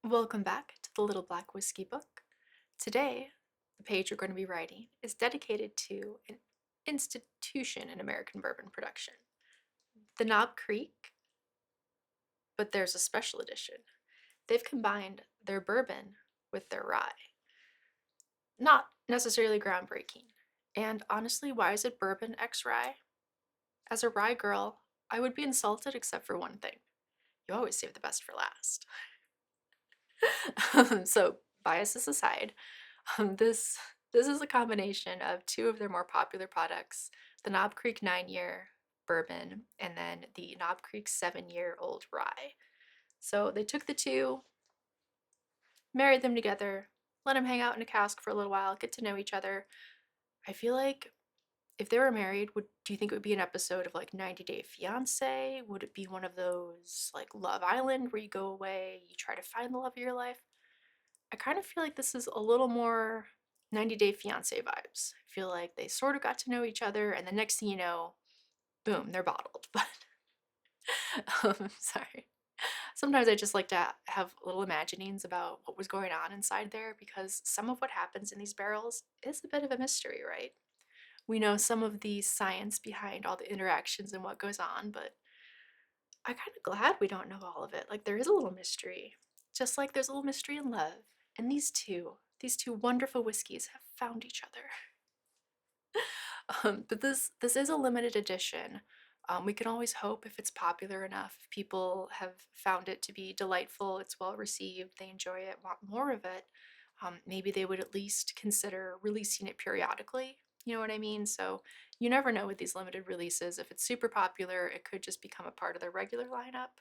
Welcome back to the Little Black Whiskey Book. Today, the page we're going to be writing is dedicated to an institution in American bourbon production, the Knobcreek, but there's a special edition. They've combined their bourbon with their rye. Not necessarily groundbreaking. And honestly, why is it bourbon x rye? As a rye girl, I would be insulted except for one thing. You always save the best for last. So, biases aside, this is a combination of two of their more popular products, the Knob Creek 9-year bourbon and then the Knob Creek 7-year-old rye. So they took the two, married them together, let them hang out in a cask for a little while, get to know each other. I feel like if they were married, do you think it would be an episode of like 90 Day Fiance? Would it be one of those like Love Island where you go away, you try to find the love of your life? I kind of feel like this is a little more 90 Day Fiance vibes. I feel like they sort of got to know each other, and the next thing you know, boom, they're bottled. But sorry. Sometimes I just like to have little imaginings about what was going on inside there because some of what happens in these barrels is a bit of a mystery, right? We know some of the science behind all the interactions and what goes on, but I'm kind of glad we don't know all of it. Like there is a little mystery, just like there's a little mystery in love. And these two wonderful whiskeys have found each other. But this is a limited edition. We can always hope if it's popular enough, if people have found it to be delightful, it's well received, they enjoy it, want more of it. Maybe they would at least consider releasing it periodically. You know what I mean? So you never know with these limited releases. If it's super popular, it could just become a part of their regular lineup.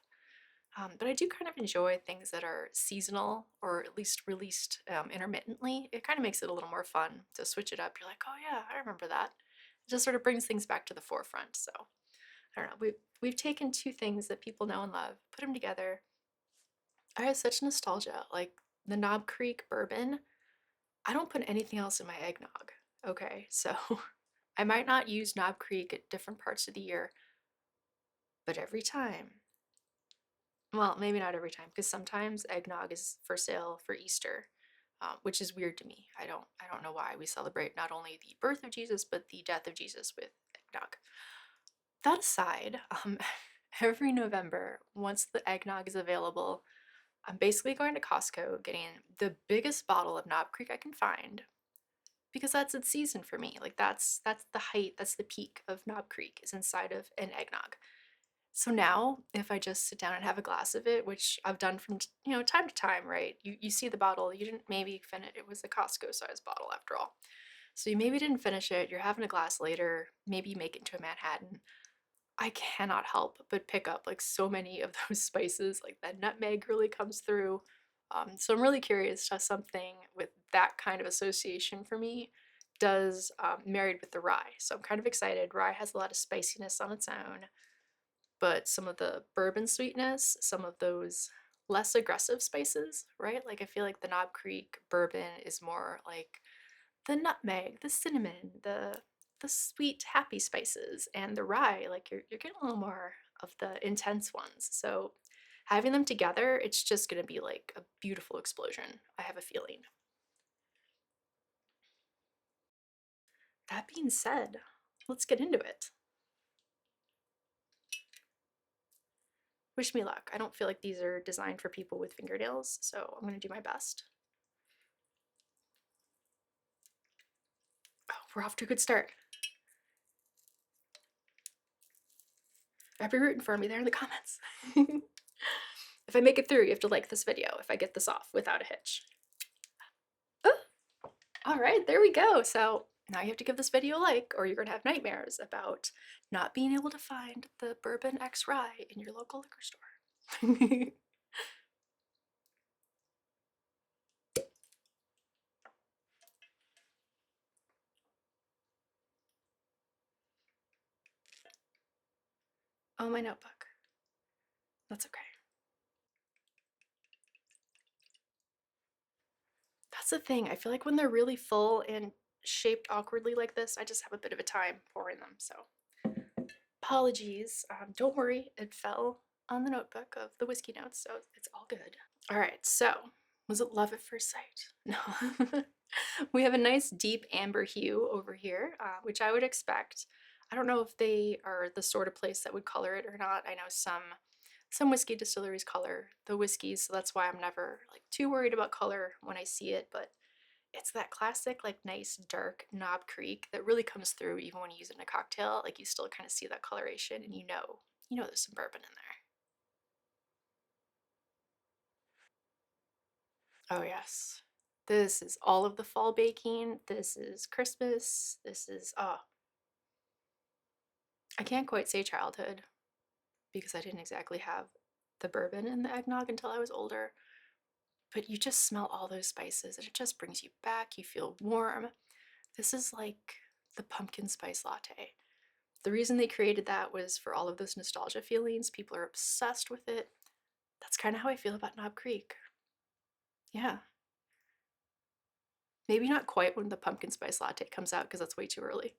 But I do kind of enjoy things that are seasonal or at least released intermittently. It kind of makes it a little more fun to switch it up. You're like, oh yeah, I remember that. It just sort of brings things back to the forefront. So I don't know. We've taken two things that people know and love, put them together. I have such nostalgia. Like the Knob Creek bourbon, I don't put anything else in my eggnog. Okay, so I might not use Knob Creek at different parts of the year, but every time, well, maybe not every time, because sometimes eggnog is for sale for Easter, which is weird to me. I don't know why we celebrate not only the birth of Jesus but the death of Jesus with eggnog. That aside, every November, once the eggnog is available, I'm basically going to Costco, getting the biggest bottle of Knob Creek I can find, because that's its season for me. Like that's the height, that's the peak of Knob Creek is inside of an eggnog. So now, if I just sit down and have a glass of it, which I've done from time to time, right? You see the bottle, you didn't maybe finish it. It was a Costco sized bottle after all. So you maybe didn't finish it. You're having a glass later. Maybe you make it into a Manhattan. I cannot help but pick up like so many of those spices. Like that nutmeg really comes through. So I'm really curious how something with that kind of association for me does married with the rye. So I'm kind of excited. Rye has a lot of spiciness on its own, but some of the bourbon sweetness, some of those less aggressive spices, right? Like I feel like the Knob Creek bourbon is more like the nutmeg, the cinnamon, the sweet happy spices, and the rye, like you're getting a little more of the intense ones. So having them together, it's just gonna be like a beautiful explosion, I have a feeling. That being said, let's get into it. Wish me luck. I don't feel like these are designed for people with fingernails, so I'm gonna do my best. Oh, we're off to a good start. I'll be rooting for me there in the comments. If I make it through, you have to like this video if I get this off without a hitch. Oh, all right, there we go. So now you have to give this video a like or you're gonna have nightmares about not being able to find the Bourbon X Rye in your local liquor store. Oh, my notebook. That's okay. That's the thing. I feel like when they're really full and shaped awkwardly like this, I just have a bit of a time pouring them. So apologies. Don't worry, it fell on the notebook of the whiskey notes, so it's all good. All right, so was it love at first sight? No. We have a nice deep amber hue over here, which I would expect. I don't know if they are the sort of place that would color it or not. I know some whiskey distilleries color the whiskeys, so that's why I'm never like too worried about color when I see it, but it's that classic like nice dark Knobcreek that really comes through even when you use it in a cocktail. Like you still kind of see that coloration and you know there's some bourbon in there. Oh yes. This is all of the fall baking. This is Christmas. This is I can't quite say childhood because I didn't exactly have the bourbon and the eggnog until I was older. But you just smell all those spices and it just brings you back. You feel warm. This is like the pumpkin spice latte. The reason they created that was for all of those nostalgia feelings. People are obsessed with it. That's kind of how I feel about Knob Creek. Yeah. Maybe not quite when the pumpkin spice latte comes out because that's way too early.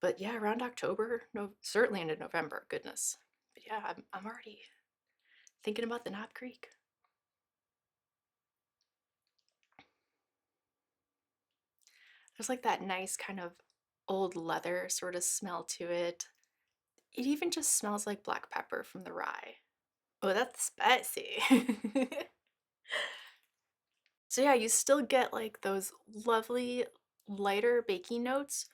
But yeah, around October, no, certainly into November, goodness. But yeah, I'm already thinking about the Knob Creek. There's like that nice kind of old leather sort of smell to it. It even just smells like black pepper from the rye. Oh, that's spicy. So yeah, you still get like those lovely lighter baking notes,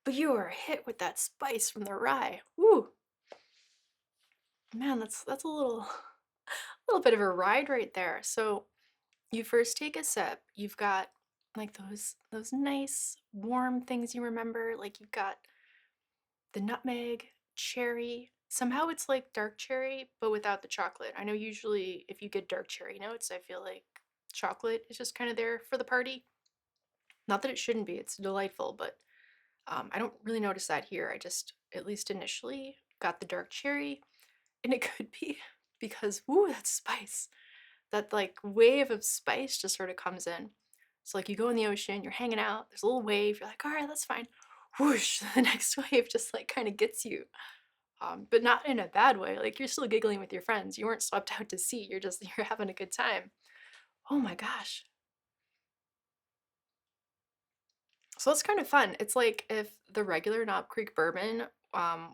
but you are hit with that spice from the rye. Woo! Man, that's a little bit of a ride right there. So you first take a sip, you've got like those nice warm things you remember, like you've got the nutmeg, cherry. Somehow it's like dark cherry, but without the chocolate. I know usually if you get dark cherry notes, I feel like chocolate is just kind of there for the party. Not that it shouldn't be, it's delightful, but I don't really notice that here. I just, at least initially, got the dark cherry, and it could be because, woo, that spice. That like wave of spice just sort of comes in. So like you go in the ocean, you're hanging out, there's a little wave, you're like, all right, that's fine. Whoosh, the next wave just like kind of gets you. But not in a bad way. Like you're still giggling with your friends. You weren't swept out to sea. You're having a good time. Oh my gosh. So it's kind of fun. It's like if the regular Knob Creek bourbon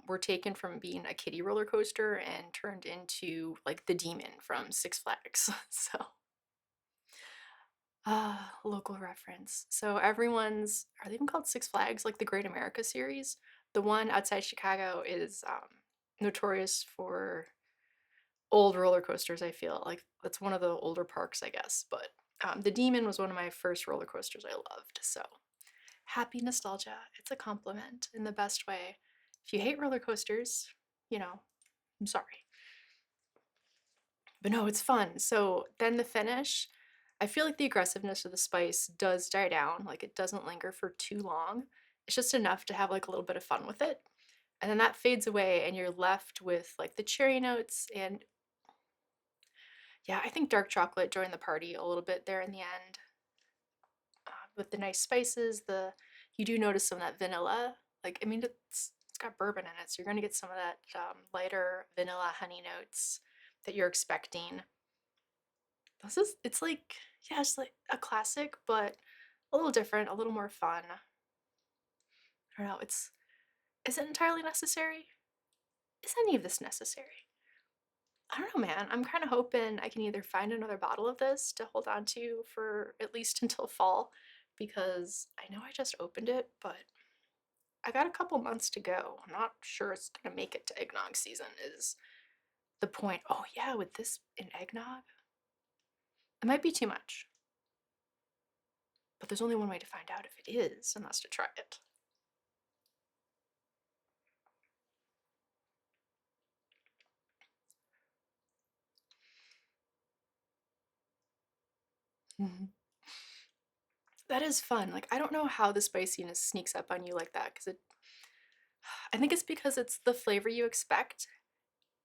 were taken from being a kiddie roller coaster and turned into like the demon from Six Flags. So, local reference. So everyone's, are they even called Six Flags? Like the Great America series? The one outside Chicago is notorious for old roller coasters, I feel. Like that's one of the older parks, I guess. But the demon was one of my first roller coasters I loved. So happy nostalgia. It's a compliment in the best way. If you hate roller coasters, you know, I'm sorry. But no, it's fun. So then the finish, I feel like the aggressiveness of the spice does die down. Like it doesn't linger for too long. It's just enough to have like a little bit of fun with it. And then that fades away and you're left with like the cherry notes and yeah, I think dark chocolate joined the party a little bit there in the end. With the nice spices, you do notice some of that vanilla. Like I mean, it's got bourbon in it, so you're gonna get some of that lighter vanilla honey notes that you're expecting. It's like yeah, it's like a classic, but a little different, a little more fun. I don't know. Is it entirely necessary? Is any of this necessary? I don't know, man. I'm kind of hoping I can either find another bottle of this to hold on to for at least until fall because I know I just opened it, but I got a couple months to go. I'm not sure it's gonna make it to eggnog season, is the point. Oh, yeah, with this in eggnog, it might be too much, but there's only one way to find out if it is, and that's to try it. Mhm. That is fun. Like, I don't know how the spiciness sneaks up on you like that because I think it's because it's the flavor you expect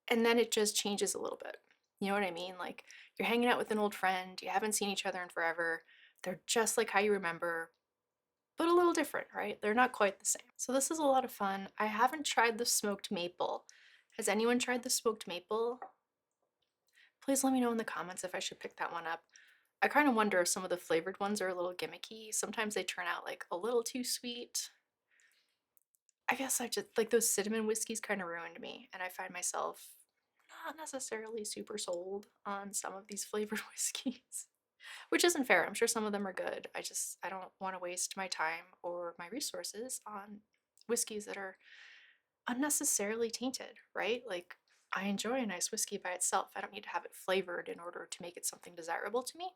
and then it just changes a little bit. You know what I mean? Like you're hanging out with an old friend, you haven't seen each other in forever. They're just like how you remember, but a little different, right? They're not quite the same. So this is a lot of fun. I haven't tried the smoked maple. Has anyone tried the smoked maple? Please let me know in the comments if I should pick that one up. I kind of wonder if some of the flavored ones are a little gimmicky. Sometimes they turn out like a little too sweet. I guess I just like those cinnamon whiskeys kind of ruined me, and I find myself not necessarily super sold on some of these flavored whiskeys, which isn't fair. I'm sure some of them are good. I don't want to waste my time or my resources on whiskeys that are unnecessarily tainted, right? Like I enjoy a nice whiskey by itself. I don't need to have it flavored in order to make it something desirable to me.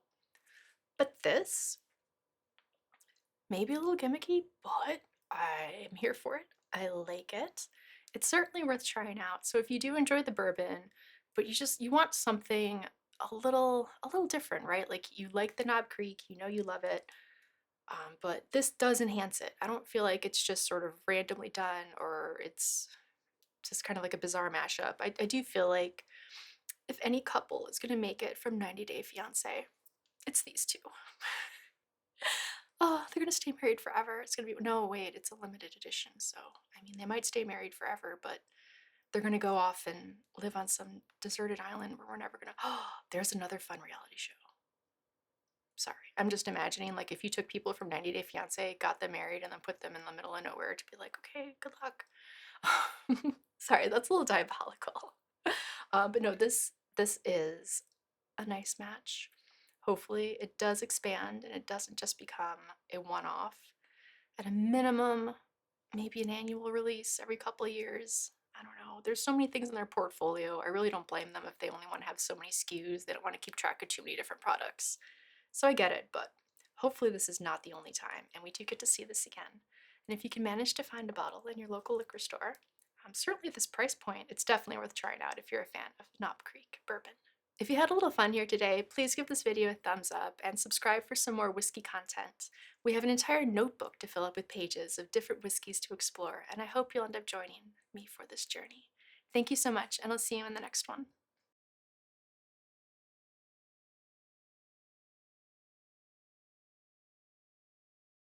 But this, maybe a little gimmicky, but I'm here for it. I like it. It's certainly worth trying out. So if you do enjoy the bourbon, but you want something a little different, right? Like you like the Knob Creek, you know you love it, but this does enhance it. I don't feel like it's just sort of randomly done or it's just kind of like a bizarre mashup. I do feel like if any couple is gonna make it from 90 Day Fiance, it's these two. Oh, they're gonna stay married forever. It's gonna be, no, wait, it's a limited edition. So, I mean, they might stay married forever, but they're gonna go off and live on some deserted island where we're never gonna, oh, there's another fun reality show. Sorry. I'm just imagining like if you took people from 90 Day Fiance, got them married, and then put them in the middle of nowhere to be like, okay, good luck. Sorry, that's a little diabolical. But no, this is a nice match. Hopefully it does expand and it doesn't just become a one-off. At a minimum, maybe an annual release every couple of years. I don't know. There's so many things in their portfolio. I really don't blame them if they only want to have so many SKUs. They don't want to keep track of too many different products. So I get it, but hopefully this is not the only time and we do get to see this again. And if you can manage to find a bottle in your local liquor store, certainly at this price point, it's definitely worth trying out if you're a fan of Knobcreek Bourbon. If you had a little fun here today, please give this video a thumbs up and subscribe for some more whiskey content. We have an entire notebook to fill up with pages of different whiskeys to explore, and I hope you'll end up joining me for this journey. Thank you so much, and I'll see you in the next one.